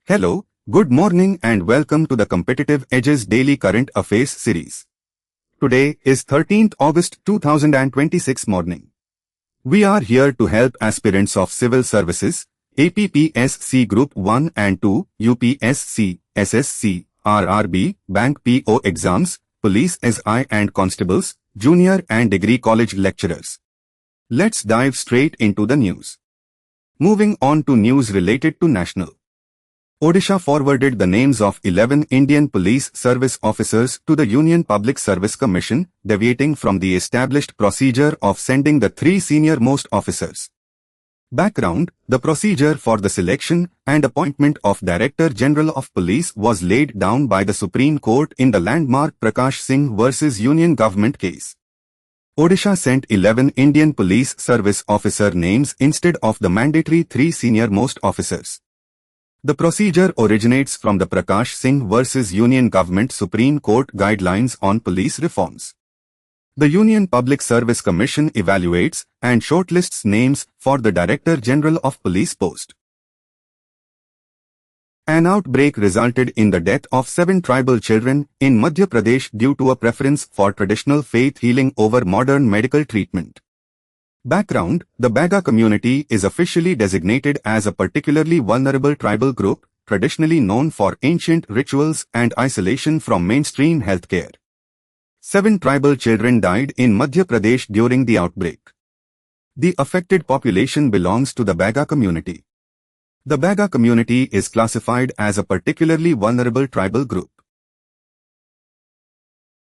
Hello, good morning and welcome to the Competitive Edges Daily Current Affairs series. Today is 13th August 2026 morning. We are here to help aspirants of civil services, APPSC Group 1 and 2, UPSC, SSC, RRB, Bank PO exams, Police SI and Constables, Junior and Degree College lecturers. Let's dive straight into the news. Moving on to news related to national. Odisha forwarded the names of 11 Indian Police Service officers to the Union Public Service Commission, deviating from the established procedure of sending the 3 senior-most officers. Background: the procedure for the selection and appointment of Director General of Police was laid down by the Supreme Court in the landmark Prakash Singh vs. Union Government case. Odisha sent 11 Indian Police Service officer names instead of the mandatory 3 senior-most officers. The procedure originates from the Prakash Singh vs. Union Government Supreme Court Guidelines on Police Reforms. The Union Public Service Commission evaluates and shortlists names for the Director General of Police post. An outbreak resulted in the death of 7 tribal children in Madhya Pradesh due to a preference for traditional faith healing over modern medical treatment. Background: the Baga community is officially designated as a particularly vulnerable tribal group, traditionally known for ancient rituals and isolation from mainstream healthcare. 7 tribal children died in Madhya Pradesh during the outbreak. The affected population belongs to the Baga community. The Baga community is classified as a particularly vulnerable tribal group.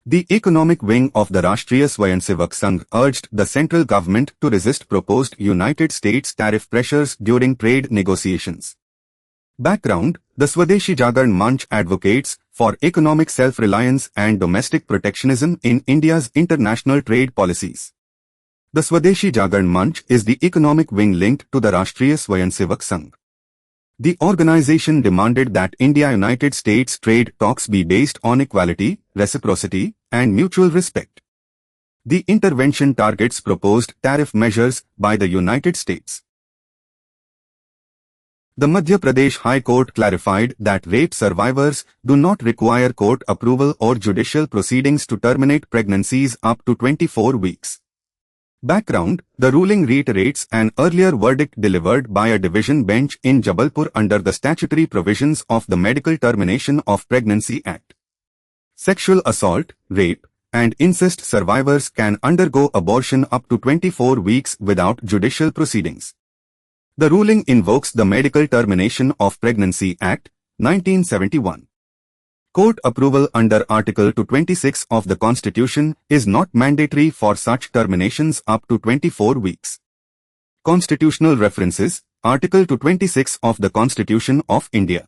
The economic wing of the Rashtriya Swayamsevak Sangh urged the central government to resist proposed United States tariff pressures during trade negotiations. Background: the Swadeshi Jagaran Manch advocates for economic self-reliance and domestic protectionism in India's international trade policies. The Swadeshi Jagaran Manch is the economic wing linked to the Rashtriya Swayamsevak Sangh. The organization demanded that India-United States trade talks be based on equality, reciprocity, and mutual respect. The intervention targets proposed tariff measures by the United States. The Madhya Pradesh High Court clarified that rape survivors do not require court approval or judicial proceedings to terminate pregnancies up to 24 weeks. Background: the ruling reiterates an earlier verdict delivered by a division bench in Jabalpur under the statutory provisions of the Medical Termination of Pregnancy Act. Sexual assault, rape, and incest survivors can undergo abortion up to 24 weeks without judicial proceedings. The ruling invokes the Medical Termination of Pregnancy Act, 1971. Court approval under Article 226 of the Constitution is not mandatory for such terminations up to 24 weeks. Constitutional references: Article 226 of the Constitution of India.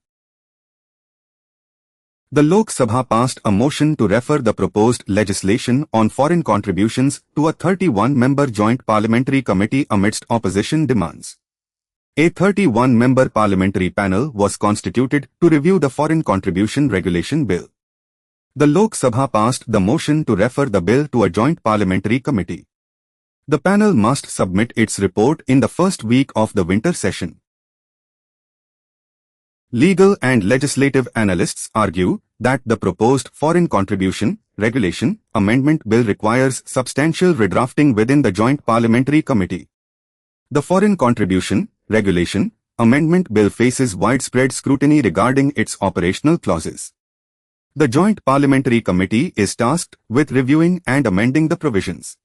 The Lok Sabha passed a motion to refer the proposed legislation on foreign contributions to a 31-member joint parliamentary committee amidst opposition demands. A 31-member parliamentary panel was constituted to review the Foreign Contribution Regulation Bill. The Lok Sabha passed the motion to refer the bill to a joint parliamentary committee. The panel must submit its report in the first week of the winter session. Legal and legislative analysts argue that the proposed Foreign Contribution Regulation Amendment Bill requires substantial redrafting within the joint parliamentary committee. The Foreign Contribution Regulation Amendment Bill faces widespread scrutiny regarding its operational clauses. The Joint Parliamentary Committee is tasked with reviewing and amending the provisions.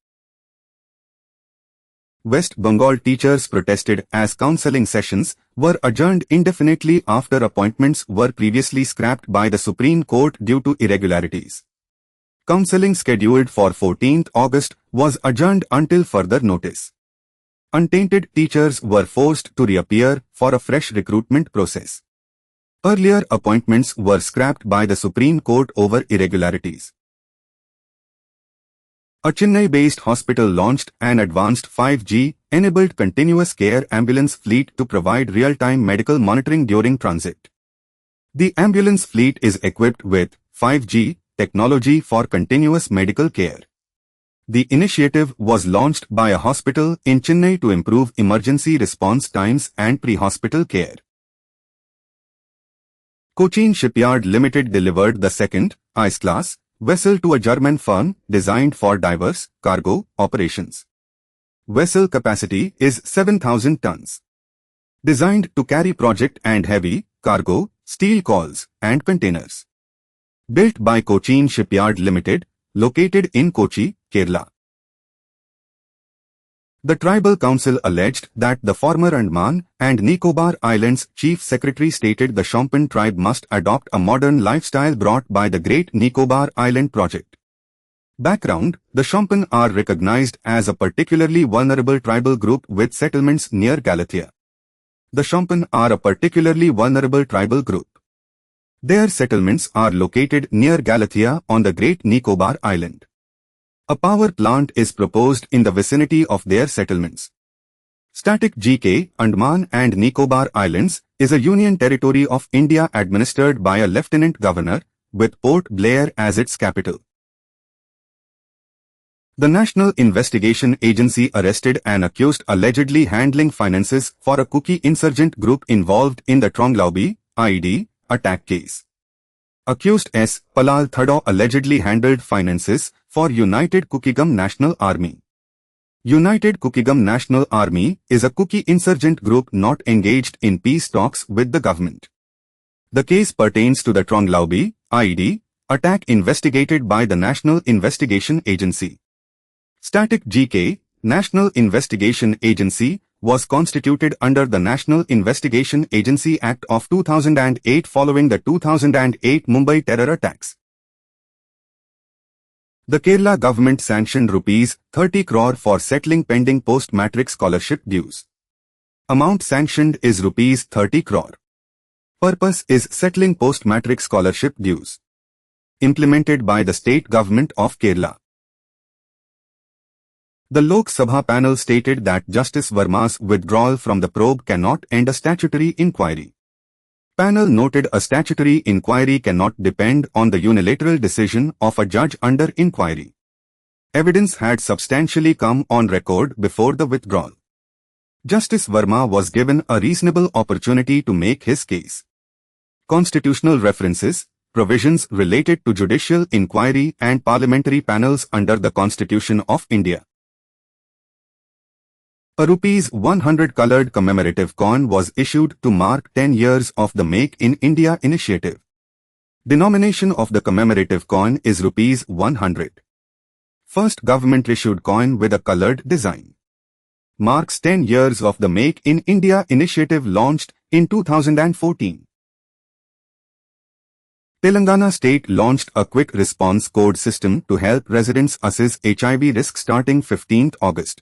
West Bengal teachers protested as counselling sessions were adjourned indefinitely after appointments were previously scrapped by the Supreme Court due to irregularities. Counselling scheduled for 14th August was adjourned until further notice. Untainted teachers were forced to reappear for a fresh recruitment process. Earlier appointments were scrapped by the Supreme Court over irregularities. A Chennai-based hospital launched an advanced 5G-enabled continuous care ambulance fleet to provide real-time medical monitoring during transit. The ambulance fleet is equipped with 5G technology for continuous medical care. The initiative was launched by a hospital in Chennai to improve emergency response times and pre-hospital care. Cochin Shipyard Limited delivered the second, ice-class, vessel to a German firm designed for diverse cargo operations. Vessel capacity is 7,000 tons. Designed to carry project and heavy cargo, steel coils, and containers. Built by Cochin Shipyard Limited, located in Kochi, Kerala. The Tribal Council alleged that the former Andaman and Nicobar Islands Chief Secretary stated the Shompen tribe must adopt a modern lifestyle brought by the Great Nicobar Island Project. Background: the Shompen are recognized as a particularly vulnerable tribal group with settlements near Galathea. The Shompen are a particularly vulnerable tribal group. Their settlements are located near Galathea on the Great Nicobar Island. A power plant is proposed in the vicinity of their settlements. Static GK, Andaman and Nicobar Islands, is a union territory of India administered by a lieutenant governor, with Port Blair as its capital. The National Investigation Agency arrested an accused allegedly handling finances for a Kuki insurgent group involved in the Tronglaubi IED attack case. Accused S. Palal Thado allegedly handled finances for United Kukigam National Army. United Kukigam National Army is a Kuki insurgent group not engaged in peace talks with the government. The case pertains to the Tronglaubi IED attack investigated by the National Investigation Agency. Static GK, National Investigation Agency, was constituted under the National Investigation Agency Act of 2008 following the 2008 Mumbai terror attacks. The Kerala government sanctioned Rs 30 crore for settling pending post-matric scholarship dues. Amount sanctioned is Rs 30 crore. Purpose is settling post-matric scholarship dues. Implemented by the state government of Kerala. The Lok Sabha panel stated that Justice Verma's withdrawal from the probe cannot end a statutory inquiry. Panel noted a statutory inquiry cannot depend on the unilateral decision of a judge under inquiry. Evidence had substantially come on record before the withdrawal. Justice Verma was given a reasonable opportunity to make his case. Constitutional references, provisions related to judicial inquiry and parliamentary panels under the Constitution of India. A Rs 100 coloured commemorative coin was issued to mark 10 years of the Make in India initiative. Denomination of the commemorative coin is Rs 100. First government-issued coin with a coloured design. Marks 10 years of the Make in India initiative launched in 2014. Telangana state launched a quick response code system to help residents assess HIV risk starting 15th August.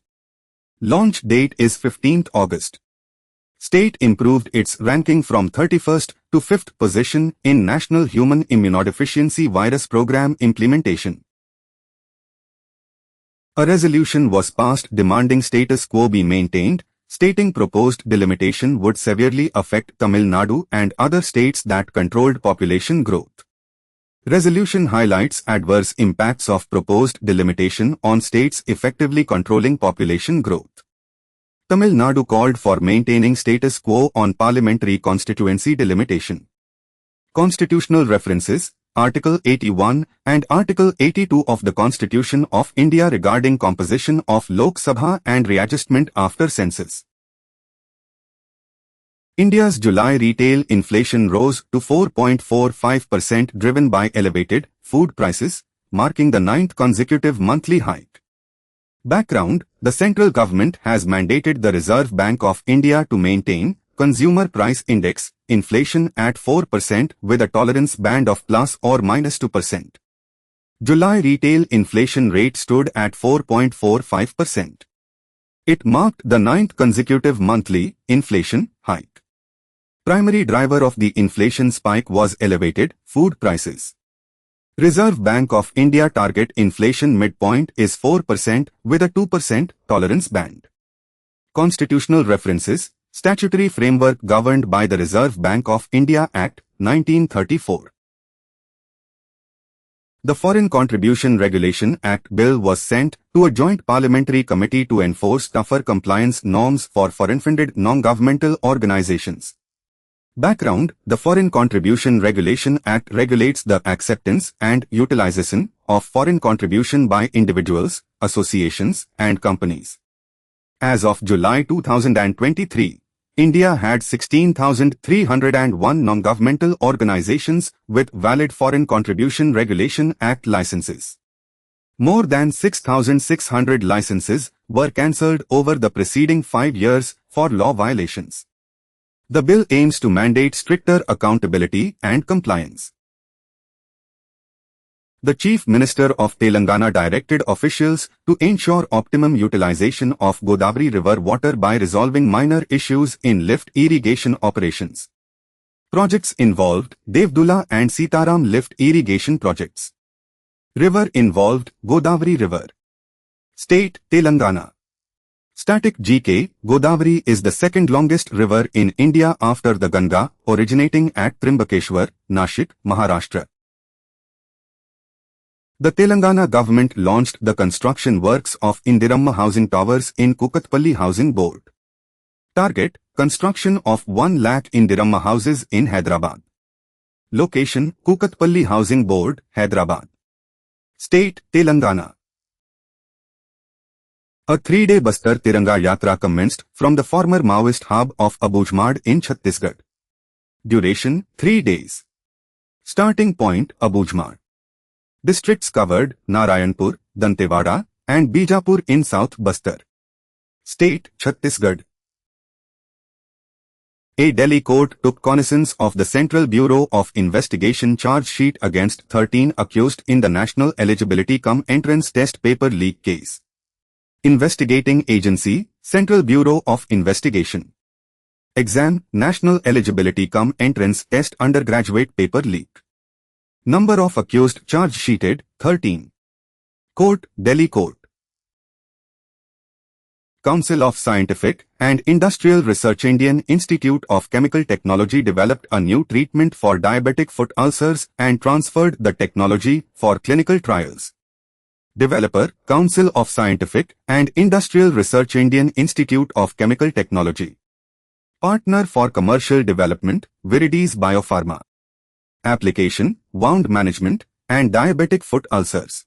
Launch date is 15th August. State improved its ranking from 31st to 5th position in National Human Immunodeficiency Virus Program implementation. A resolution was passed demanding status quo be maintained, stating proposed delimitation would severely affect Tamil Nadu and other states that controlled population growth. Resolution highlights adverse impacts of proposed delimitation on states effectively controlling population growth. Tamil Nadu called for maintaining status quo on parliamentary constituency delimitation. Constitutional references, Article 81 and Article 82 of the Constitution of India regarding composition of Lok Sabha and readjustment after census. India's July retail inflation rose to 4.45% driven by elevated food prices, marking the 9th consecutive monthly hike. Background: the central government has mandated the Reserve Bank of India to maintain Consumer Price Index inflation at 4% with a tolerance band of plus or minus 2%. July retail inflation rate stood at 4.45%. It marked the 9th consecutive monthly inflation hike. Primary driver of the inflation spike was elevated food prices. Reserve Bank of India target inflation midpoint is 4% with a 2% tolerance band. Constitutional references, statutory framework governed by the Reserve Bank of India Act, 1934. The Foreign Contribution Regulation Act bill was sent to a joint parliamentary committee to enforce tougher compliance norms for foreign-funded non-governmental organizations. Background: the Foreign Contribution Regulation Act regulates the acceptance and utilization of foreign contribution by individuals, associations, and companies. As of July 2023, India had 16,301 non-governmental organizations with valid Foreign Contribution Regulation Act licenses. More than 6,600 licenses were cancelled over the preceding 5 years for law violations. The bill aims to mandate stricter accountability and compliance. The Chief Minister of Telangana directed officials to ensure optimum utilization of Godavari River water by resolving minor issues in lift irrigation operations. Projects involved Devdula and Sitaram lift irrigation projects. River involved Godavari River. State Telangana. Static GK: Godavari is the second longest river in India after the Ganga, originating at Trimbakeshwar, Nashik, Maharashtra. The Telangana government launched the construction works of Indiramma housing towers in Kukatpalli Housing Board. Target: construction of 1 lakh Indiramma houses in Hyderabad. Location: Kukatpalli Housing Board, Hyderabad. State: Telangana. A 3-day Bastar Tiranga Yatra commenced from the former Maoist hub of Abujmad in Chhattisgarh. Duration: 3 days. Starting point: Abujmad. Districts covered: Narayanpur, Dantewada, and Bijapur in South Bastar. State: Chhattisgarh. A Delhi court took cognizance of the Central Bureau of Investigation charge sheet against 13 accused in the National Eligibility Cum Entrance Test Paper Leak case. Investigating Agency: Central Bureau of Investigation. Exam: National Eligibility Cum Entrance Test Undergraduate Paper Leak. Number of accused charge sheeted: 13. Court: Delhi Court. Council of Scientific and Industrial Research Indian Institute of Chemical Technology developed a new treatment for diabetic foot ulcers and transferred the technology for clinical trials. Developer: Council of Scientific and Industrial Research Indian Institute of Chemical Technology. Partner for commercial development: Virides Biopharma. Application: wound management and diabetic foot ulcers.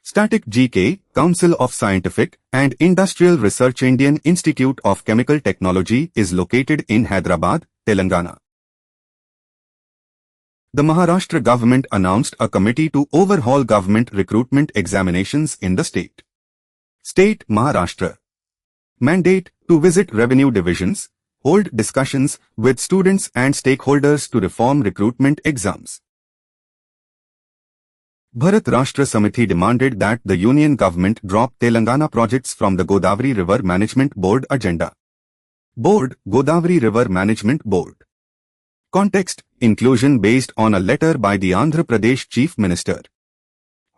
Static GK: Council of Scientific and Industrial Research Indian Institute of Chemical Technology is located in Hyderabad, Telangana. The Maharashtra government announced a committee to overhaul government recruitment examinations in the state. State: Maharashtra. Mandate: to visit revenue divisions, hold discussions with students and stakeholders to reform recruitment exams. Bharat Rashtra Samiti demanded that the union government drop Telangana projects from the Godavari River Management Board agenda. Board: Godavari River Management Board. Context: inclusion based on a letter by the Andhra Pradesh Chief Minister.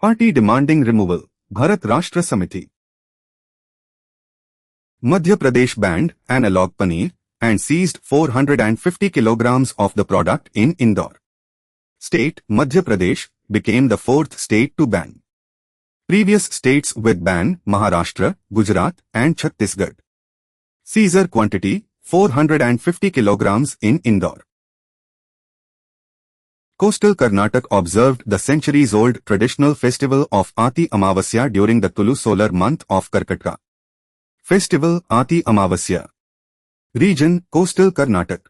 Party demanding removal: Bharat Rashtra Samiti. Madhya Pradesh banned analog paneer and seized 450 kilograms of the product in Indore. State: Madhya Pradesh became the 4th state to ban. Previous states with ban: Maharashtra, Gujarat, and Chhattisgarh. Seizure quantity: 450 kilograms in Indore. Coastal Karnataka observed the centuries-old traditional festival of Ati Amavasya during the Tulu solar month of Karkatka. Festival: Ati Amavasya. Region: Coastal Karnataka.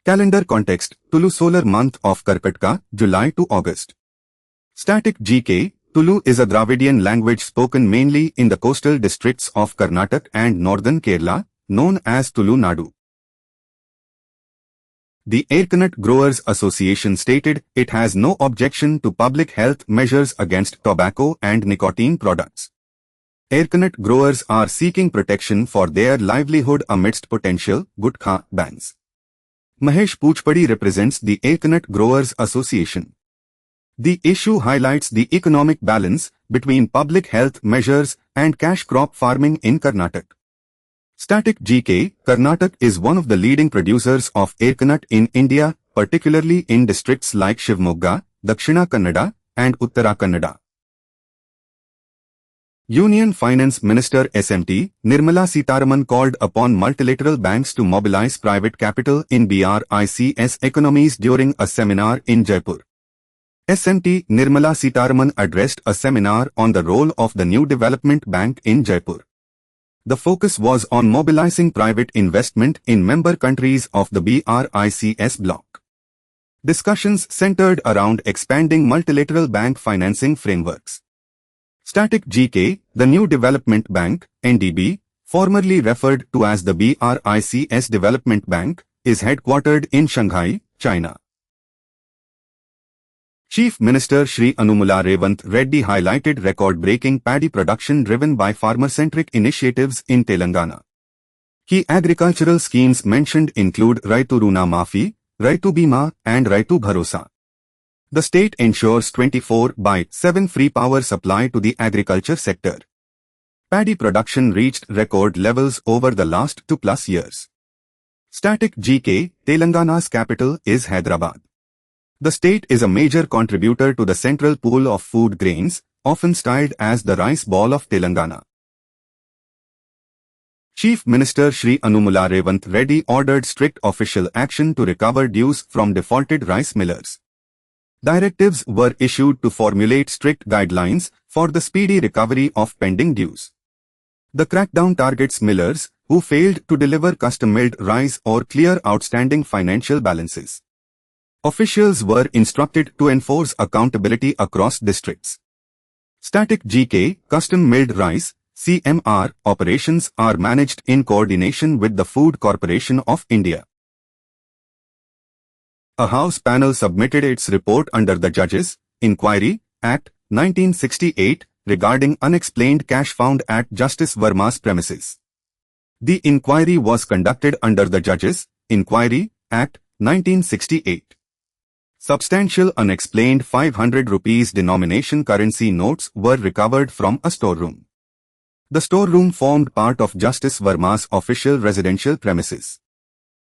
Calendar context: Tulu solar month of Karkatka, July to August. Static GK: Tulu is a Dravidian language spoken mainly in the coastal districts of Karnataka and northern Kerala, known as Tulu Nadu. The Airconut Growers Association stated it has no objection to public health measures against tobacco and nicotine products. Airconut growers are seeking protection for their livelihood amidst potential gutkha bans. Mahesh Poochpadi represents the Airconut Growers Association. The issue highlights the economic balance between public health measures and cash crop farming in Karnataka. Static GK: Karnataka is one of the leading producers of airconut in India, particularly in districts like Shivamogga, Dakshina Kannada, and Uttara Kannada. Union Finance Minister SMT, Nirmala Sitharaman called upon multilateral banks to mobilize private capital in BRICS economies during a seminar in Jaipur. SMT Nirmala Sitharaman addressed a seminar on the role of the new development bank in Jaipur. The focus was on mobilizing private investment in member countries of the BRICS bloc. Discussions centered around expanding multilateral bank financing frameworks. Static GK, the New Development Bank, NDB, formerly referred to as the BRICS Development Bank, is headquartered in Shanghai, China. Chief Minister Shri Anumula Rewant Reddy highlighted record-breaking paddy production driven by farmer-centric initiatives in Telangana. Key agricultural schemes mentioned include Raitu Runa Maafi, Raitu Bima and Raitu Bharosa. The state ensures 24/7 free power supply to the agriculture sector. Paddy production reached record levels over the last 2+ years. Static GK, Telangana's capital is Hyderabad. The state is a major contributor to the central pool of food grains, often styled as the rice ball of Telangana. Chief Minister Shri Anumula Rewant Reddy ordered strict official action to recover dues from defaulted rice millers. Directives were issued to formulate strict guidelines for the speedy recovery of pending dues. The crackdown targets millers who failed to deliver custom-milled rice or clear outstanding financial balances. Officials were instructed to enforce accountability across districts. Static GK, custom-milled rice, CMR, operations are managed in coordination with the Food Corporation of India. A House panel submitted its report under the Judges' Inquiry Act 1968 regarding unexplained cash found at Justice Verma's premises. The inquiry was conducted under the Judges' Inquiry Act 1968. Substantial unexplained 500 rupees denomination currency notes were recovered from a storeroom. The storeroom formed part of Justice Verma's official residential premises.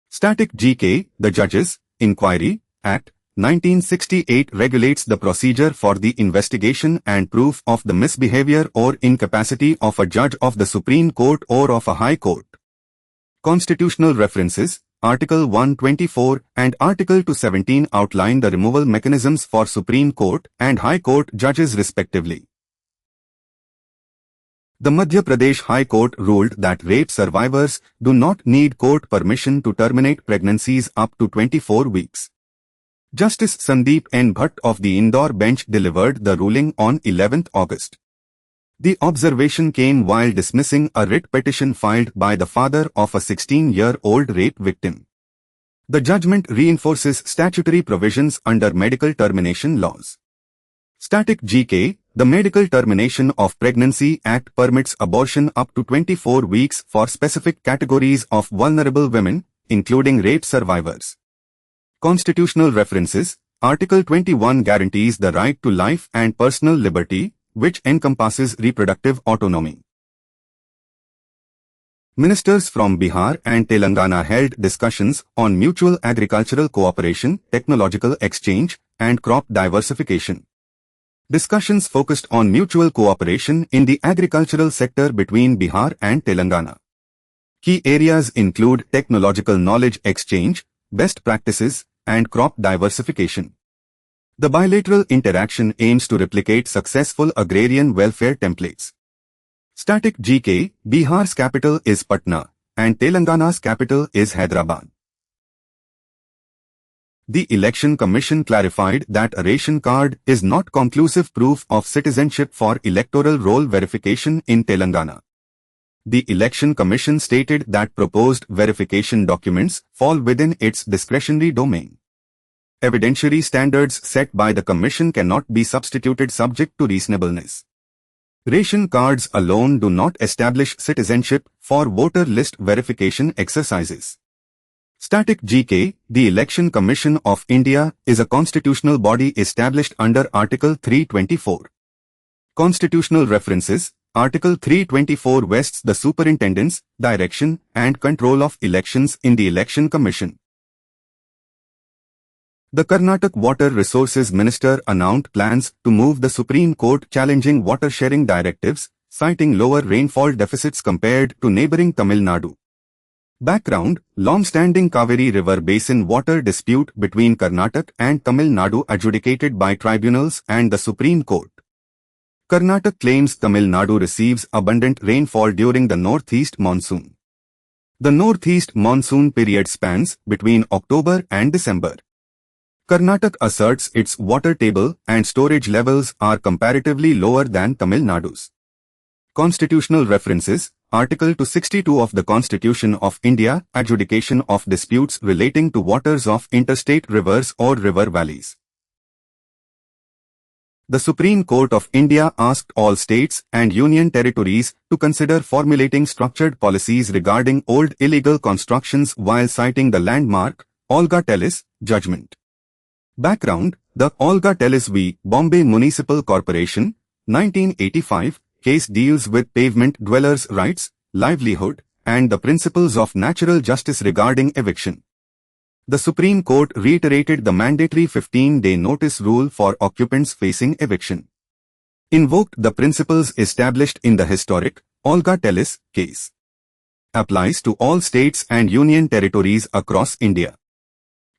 Static GK, the Judges' Inquiry Act 1968 regulates the procedure for the investigation and proof of the misbehavior or incapacity of a judge of the Supreme Court or of a High Court. Constitutional references, Article 124 and Article 217 outline the removal mechanisms for Supreme Court and High Court judges respectively. The Madhya Pradesh High Court ruled that rape survivors do not need court permission to terminate pregnancies up to 24 weeks. Justice Sandeep N. Bhatt of the Indore bench delivered the ruling on 11 August. The observation came while dismissing a writ petition filed by the father of a 16-year-old rape victim. The judgment reinforces statutory provisions under medical termination laws. Static GK, the Medical Termination of Pregnancy Act permits abortion up to 24 weeks for specific categories of vulnerable women, including rape survivors. Constitutional references, Article 21 guarantees the right to life and personal liberty, which encompasses reproductive autonomy. Ministers from Bihar and Telangana held discussions on mutual agricultural cooperation, technological exchange, and crop diversification. Discussions focused on mutual cooperation in the agricultural sector between Bihar and Telangana. Key areas include technological knowledge exchange, best practices, and crop diversification. The bilateral interaction aims to replicate successful agrarian welfare templates. Static GK, Bihar's capital is Patna, and Telangana's capital is Hyderabad. The Election Commission clarified that a ration card is not conclusive proof of citizenship for electoral roll verification in Telangana. The Election Commission stated that proposed verification documents fall within its discretionary domain. Evidentiary standards set by the Commission cannot be substituted subject to reasonableness. Ration cards alone do not establish citizenship for voter list verification exercises. Static GK, the Election Commission of India, is a constitutional body established under Article 324. Constitutional references, Article 324 vests the superintendence, direction, and control of elections in the Election Commission. The Karnataka Water Resources Minister announced plans to move the Supreme Court challenging water sharing directives, citing lower rainfall deficits compared to neighboring Tamil Nadu. Background: long-standing Kaveri River Basin water dispute between Karnataka and Tamil Nadu adjudicated by tribunals and the Supreme Court. Karnataka claims Tamil Nadu receives abundant rainfall during the northeast monsoon. The northeast monsoon period spans between October and December. Karnataka asserts its water table and storage levels are comparatively lower than Tamil Nadu's. Constitutional references: Article 262 of the Constitution of India, adjudication of disputes relating to waters of interstate rivers or river valleys. The Supreme Court of India asked all states and union territories to consider formulating structured policies regarding old illegal constructions while citing the landmark Olga Tellis judgment. Background: the Olga Tellis v. Bombay Municipal Corporation, 1985, case deals with pavement dwellers' rights, livelihood, and the principles of natural justice regarding eviction. The Supreme Court reiterated the mandatory 15-day notice rule for occupants facing eviction. Invoked the principles established in the historic Olga Tellis case. Applies to all states and union territories across India.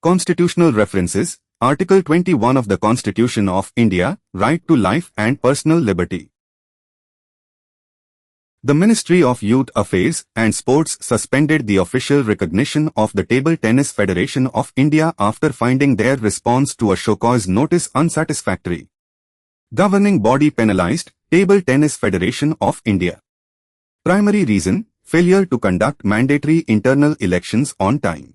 Constitutional references: Article 21 of the Constitution of India, right to life and personal liberty. The Ministry of Youth Affairs and Sports suspended the official recognition of the Table Tennis Federation of India after finding their response to a show-cause notice unsatisfactory. Governing body penalized Table Tennis Federation of India. Primary reason: failure to conduct mandatory internal elections on time.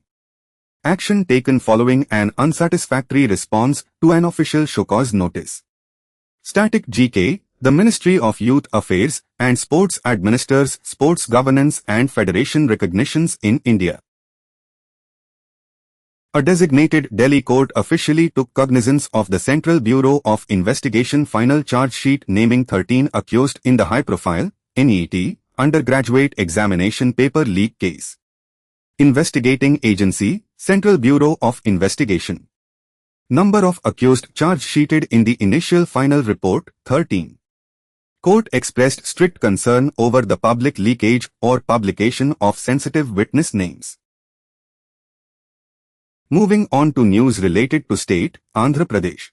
Action taken following an unsatisfactory response to an official show-cause notice. Static GK: the Ministry of Youth Affairs and Sports administers sports governance and federation recognitions in India. A designated Delhi court officially took cognizance of the Central Bureau of Investigation final charge sheet naming 13 accused in the high-profile NET undergraduate examination paper leak case. Investigating agency: Central Bureau of Investigation. Number of accused charge sheeted in the initial final report: 13. Court expressed strict concern over the public leakage or publication of sensitive witness names. Moving on to news related to state, Andhra Pradesh.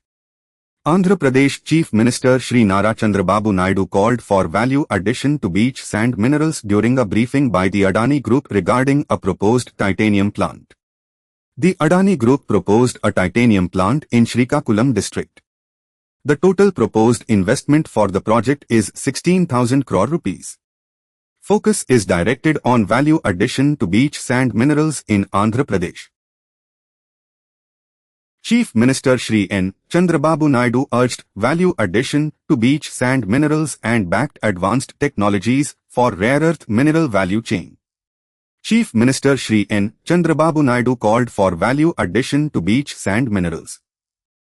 Andhra Pradesh Chief Minister Shri Nara Chandrababu Naidu called for value addition to beach sand minerals during a briefing by the Adani Group regarding a proposed titanium plant. The Adani Group proposed a titanium plant in Srikakulam district. The total proposed investment for the project is 16,000 crore rupees. Focus is directed on value addition to beach sand minerals in Andhra Pradesh. Chief Minister Shri N. Chandrababu Naidu urged value addition to beach sand minerals and backed advanced technologies for rare earth mineral value chain. Chief Minister Shri N. Chandrababu Naidu called for value addition to beach sand minerals.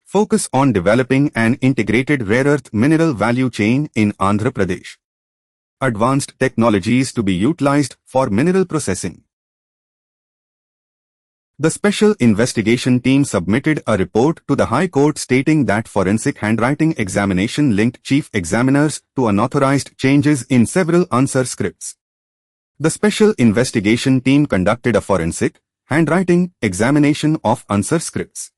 Focus on developing an integrated rare earth mineral value chain in Andhra Pradesh. Advanced technologies to be utilized for mineral processing. The Special Investigation Team submitted a report to the High Court stating that forensic handwriting examination linked chief examiners to unauthorized changes in several answer scripts. The Special Investigation Team conducted a forensic handwriting examination of answer scripts.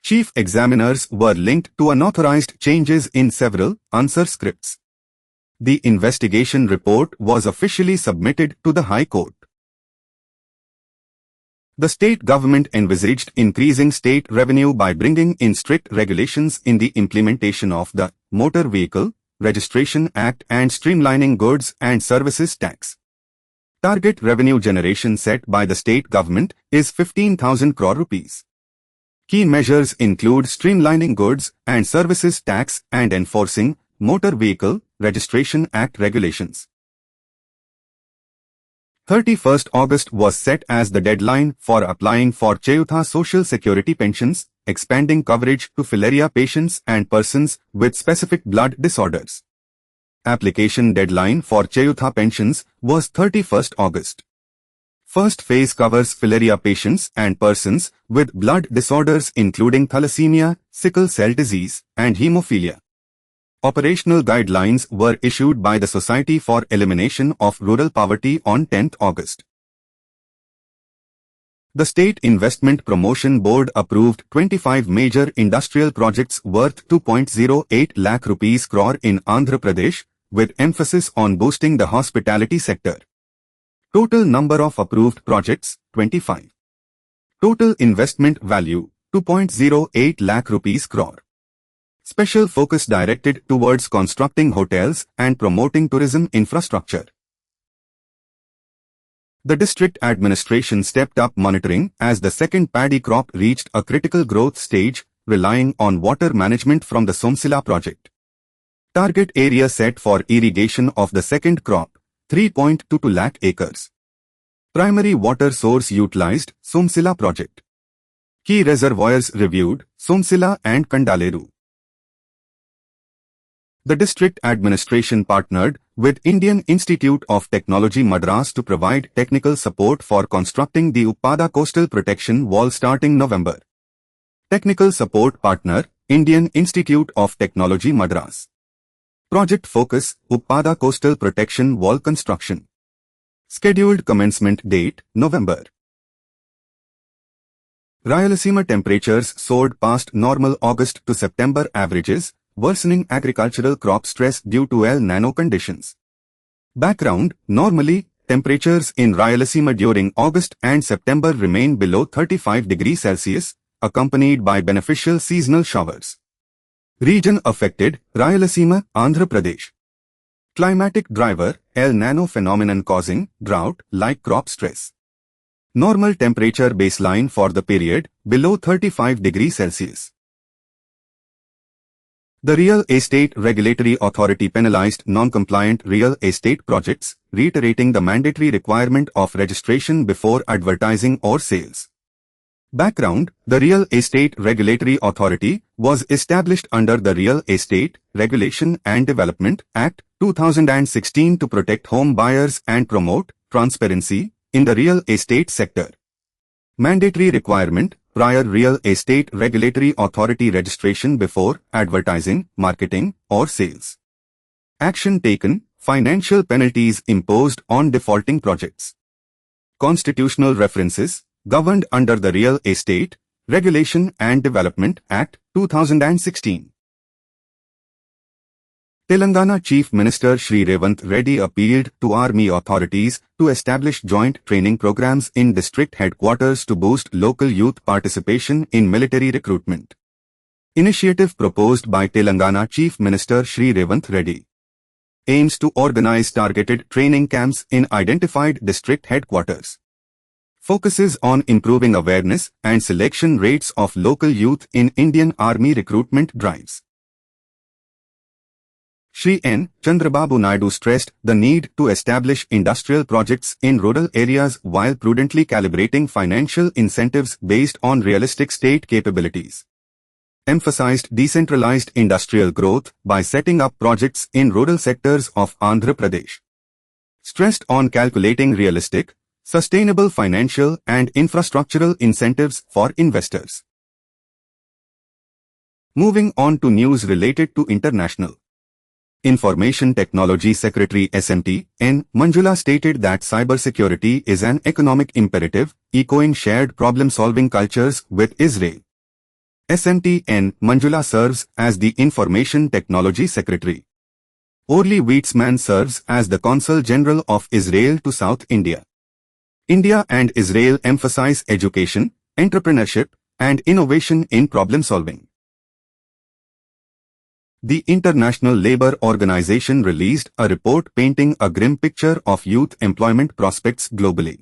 Chief examiners were linked to unauthorized changes in several answer scripts. The investigation report was officially submitted to the High Court. The state government envisaged increasing state revenue by bringing in strict regulations in the implementation of the Motor Vehicle Registration Act and streamlining goods and services tax. Target revenue generation set by the state government is 15,000 crore rupees. Key measures include streamlining goods and services tax and enforcing Motor Vehicle Registration Act regulations. 31st August was set as the deadline for applying for Chayutha Social Security pensions, expanding coverage to filaria patients and persons with specific blood disorders. Application deadline for Chayutha pensions was 31st August. First phase covers filaria patients and persons with blood disorders including thalassemia, sickle cell disease, and hemophilia. Operational guidelines were issued by the Society for Elimination of Rural Poverty on 10th August. The State Investment Promotion Board approved 25 major industrial projects worth 2.08 lakh rupees crore in Andhra Pradesh, with emphasis on boosting the hospitality sector. Total number of approved projects, 25. Total investment value, 2.08 lakh rupees crore. Special focus directed towards constructing hotels and promoting tourism infrastructure. The district administration stepped up monitoring as the second paddy crop reached a critical growth stage, relying on water management from the Somsila project. Target area set for irrigation of the second crop, 3.22 lakh acres. Primary water source utilized, Somsila project. Key reservoirs reviewed, Somsila and Kandaleru. The district administration partnered with Indian Institute of Technology Madras to provide technical support for constructing the Uppada Coastal Protection Wall starting November. Technical support partner, Indian Institute of Technology Madras. Project focus, Uppada Coastal Protection Wall construction. Scheduled commencement date, November. Rayalaseema temperatures soared past normal August to September averages, worsening agricultural crop stress due to El Niño conditions. Background, normally, temperatures in Rayalaseema during August and September remain below 35 degrees Celsius, accompanied by beneficial seasonal showers. Region affected, Rayalaseema, Andhra Pradesh. Climatic driver, El Niño phenomenon causing drought-like crop stress. Normal temperature baseline for the period, below 35 degrees Celsius. The Real Estate Regulatory Authority penalized non-compliant real estate projects, reiterating the mandatory requirement of registration before advertising or sales. Background, the Real Estate Regulatory Authority was established under the Real Estate Regulation and Development Act 2016 to protect home buyers and promote transparency in the real estate sector. Mandatory requirement, prior Real Estate Regulatory Authority registration before advertising, marketing, or sales. Action taken, financial penalties imposed on defaulting projects. Constitutional references, governed under the Real Estate Regulation and Development Act 2016. Telangana Chief Minister Shri Revanth Reddy appealed to army authorities to establish joint training programs in district headquarters to boost local youth participation in military recruitment. Initiative proposed by Telangana Chief Minister Shri Revanth Reddy aims to organize targeted training camps in identified district headquarters. Focuses on improving awareness and selection rates of local youth in Indian Army recruitment drives. Shri N. Chandrababu Naidu stressed the need to establish industrial projects in rural areas while prudently calibrating financial incentives based on realistic state capabilities. Emphasized decentralized industrial growth by setting up projects in rural sectors of Andhra Pradesh. Stressed on calculating realistic, sustainable financial and infrastructural incentives for investors. Moving on to news related to international. Information Technology Secretary SMT N. Manjula stated that cybersecurity is an economic imperative, echoing shared problem-solving cultures with Israel. SMT N. Manjula serves as the Information Technology Secretary. Orly Weitzman serves as the Consul General of Israel to South India. India and Israel emphasize education, entrepreneurship, and innovation in problem-solving. The International Labour Organization released a report painting a grim picture of youth employment prospects globally.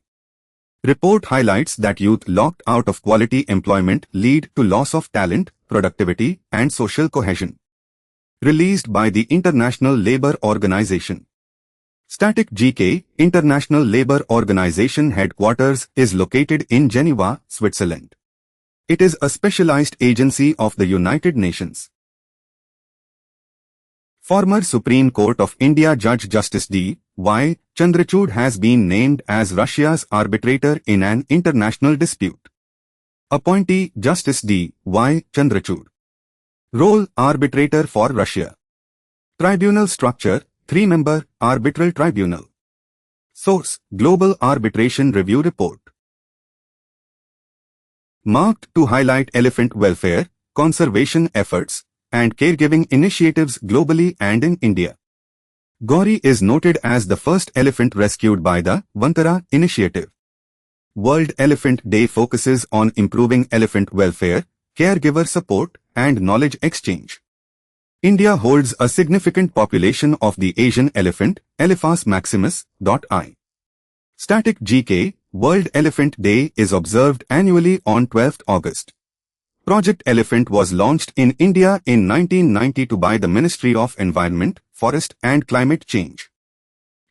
Report highlights that youth locked out of quality employment lead to loss of talent, productivity, and social cohesion. Released by the International Labour Organization. Static GK, International Labour Organization headquarters is located in Geneva, Switzerland. It is a specialized agency of the United Nations. Former Supreme Court of India Judge Justice D.Y. Chandrachud has been named as Russia's arbitrator in an international dispute. Appointee Justice D.Y. Chandrachud. Role: Arbitrator for Russia. Tribunal structure, 3-member, arbitral tribunal. Source, Global Arbitration Review Report. Marked to highlight elephant welfare, conservation efforts, and caregiving initiatives globally and in India. Gauri is noted as the first elephant rescued by the Vantara initiative. World Elephant Day focuses on improving elephant welfare, caregiver support, and knowledge exchange. India holds a significant population of the Asian elephant, Elephas maximus. Static GK, World Elephant Day is observed annually on 12th August. Project Elephant was launched in India in 1992 by the Ministry of Environment, Forest and Climate Change.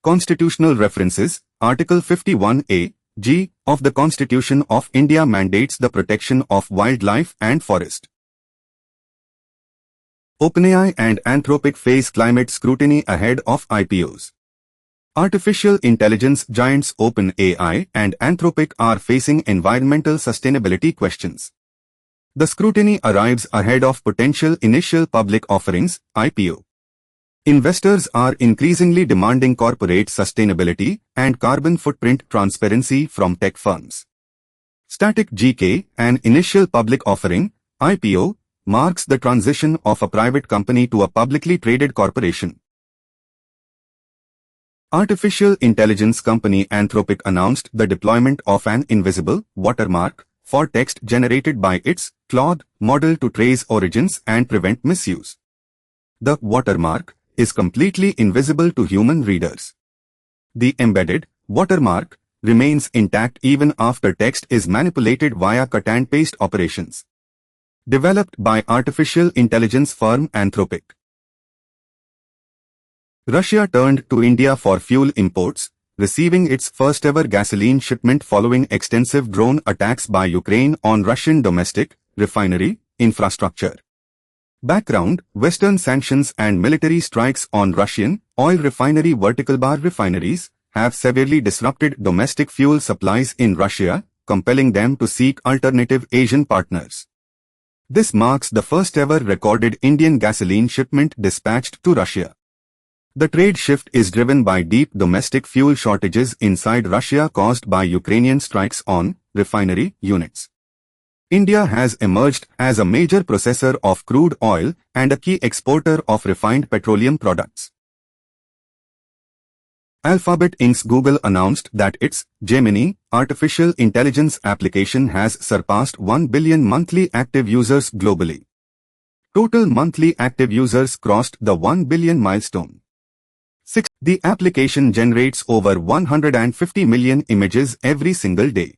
Constitutional references, Article 51A, G, of the Constitution of India mandates the protection of wildlife and forest. OpenAI and Anthropic face climate scrutiny ahead of IPOs. Artificial intelligence giants OpenAI and Anthropic are facing environmental sustainability questions. The scrutiny arrives ahead of potential initial public offerings, IPO. Investors are increasingly demanding corporate sustainability and carbon footprint transparency from tech firms. Static GK, an initial public offering, IPO, marks the transition of a private company to a publicly traded corporation. Artificial intelligence company Anthropic announced the deployment of an invisible watermark for text generated by its Claude model to trace origins and prevent misuse. The watermark is completely invisible to human readers. The embedded watermark remains intact even after text is manipulated via cut and paste operations. Developed by artificial intelligence firm Anthropic. Russia turned to India for fuel imports, receiving its first-ever gasoline shipment following extensive drone attacks by Ukraine on Russian domestic refinery infrastructure. Background: Western sanctions and military strikes on Russian oil refinery vertical bar refineries have severely disrupted domestic fuel supplies in Russia, compelling them to seek alternative Asian partners. This marks the first-ever recorded Indian gasoline shipment dispatched to Russia. The trade shift is driven by deep domestic fuel shortages inside Russia caused by Ukrainian strikes on refinery units. India has emerged as a major processor of crude oil and a key exporter of refined petroleum products. Alphabet Inc.'s Google announced that its Gemini artificial intelligence application has surpassed 1 billion monthly active users globally. Total monthly active users crossed the 1 billion milestone. 6. The application generates over 150 million images every single day.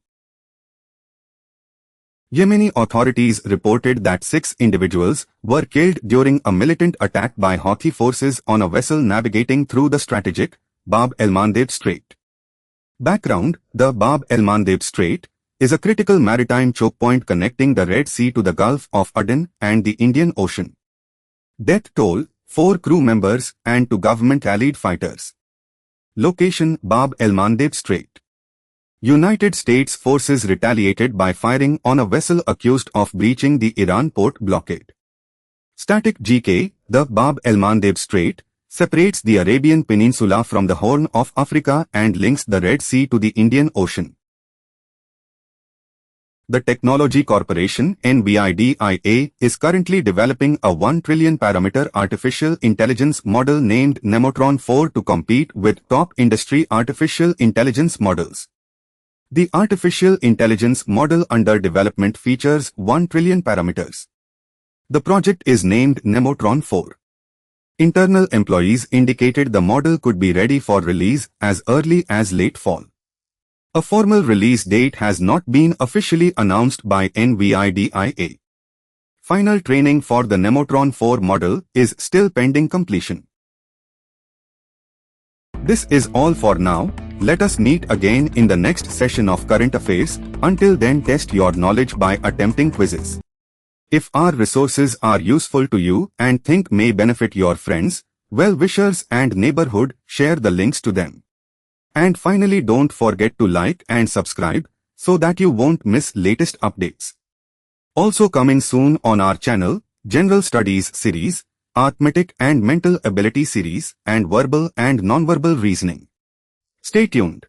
Yemeni authorities reported that 6 individuals were killed during a militant attack by Houthi forces on a vessel navigating through the strategic Bab el-Mandeb Strait. Background: the Bab el-Mandeb Strait is a critical maritime choke point connecting the Red Sea to the Gulf of Aden and the Indian Ocean. Death toll: 4 crew members and 2 government-allied fighters. Location: Bab el-Mandeb Strait. United States forces retaliated by firing on a vessel accused of breaching the Iran port blockade. Static GK, the Bab el-Mandeb Strait separates the Arabian Peninsula from the Horn of Africa and links the Red Sea to the Indian Ocean. The Technology Corporation (NVIDIA) is currently developing a 1 trillion parameter artificial intelligence model named Nemotron 4 to compete with top industry artificial intelligence models. The artificial intelligence model under development features 1 trillion parameters. The project is named Nemotron 4. Internal employees indicated the model could be ready for release as early as late fall. A formal release date has not been officially announced by NVIDIA. Final training for the Nemotron 4 model is still pending completion. This is all for now. Let us meet again in the next session of Current Affairs. Until then, test your knowledge by attempting quizzes. If our resources are useful to you and think may benefit your friends, well-wishers and neighborhood, share the links to them. And finally, don't forget to like and subscribe so that you won't miss latest updates. Also coming soon on our channel, General Studies series, arithmetic and mental ability series, and verbal and nonverbal reasoning. Stay tuned.